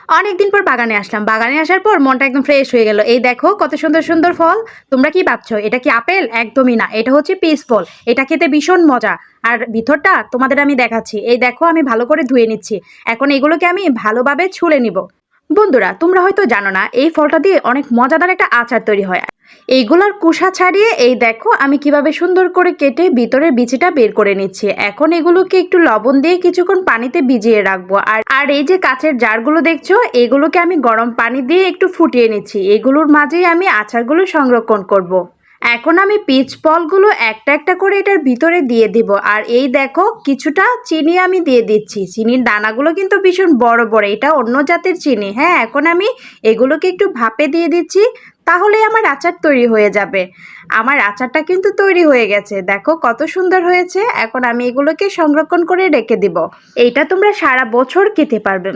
অনেকদিন পর বাগানে আসলাম। বাগানে আসার পর মনটা একদম ফ্রেশ হয়ে গেল। এই দেখো কত সুন্দর, সুন্দর ফল। তোমরা কি ভাবছো এটা কি আপেল? একদমই না। এটা হচ্ছে পিচ ফল। এটা খেতে ভীষণ মজা। আর ভিতরটা তোমাদের আমি দেখাচ্ছি। এই দেখো আমি ভালো করে ধুয়ে নিচ্ছি। এখন এগুলোকে আমি ভালোভাবে ছুলে নিব। বন্ধুরা তোমরা হয়তো জানো না এই ফলটা দিয়ে অনেক মজাদার একটা আচার তৈরি হয়। এইগুলার কুসা ছাড়িয়ে এই দেখো আমি কিভাবে সুন্দর করে কেটে ভিতরের বিচিটা বের করে নিচ্ছি। এখন এগুলোকে একটু লবণ দিয়ে কিছুক্ষণ পানিতে ভিজিয়ে রাখবো। আর আর এই যে কাঁচের জারগুলো দেখছো এগুলোকে আমি গরম পানি দিয়ে একটু ফুটিয়ে নিচ্ছি। এগুলোর মাঝেই আমি আচারগুলো সংরক্ষণ করব। এখন আমি পিচ ফলগুলো একটা একটা করে এটার ভিতরে দিয়ে দিব। আর এই দেখো কিছুটা চিনি আমি দিয়ে দিচ্ছি। চিনির দানাগুলো কিন্তু ভীষণ বড় বড়, এটা অন্য জাতের চিনি। হ্যাঁ, এখন আমি এগুলোকে একটু ভাপে দিয়ে দিচ্ছি, তাহলে আমার আচার তৈরি হয়ে যাবে। আমার আচারটা কিন্তু তৈরি হয়ে গেছে, দেখো কত সুন্দর হয়েছে। এখন আমি এগুলোকে সংরক্ষণ করে রেখে দিব। এইটা তোমরা সারা বছর খেতে পারবে।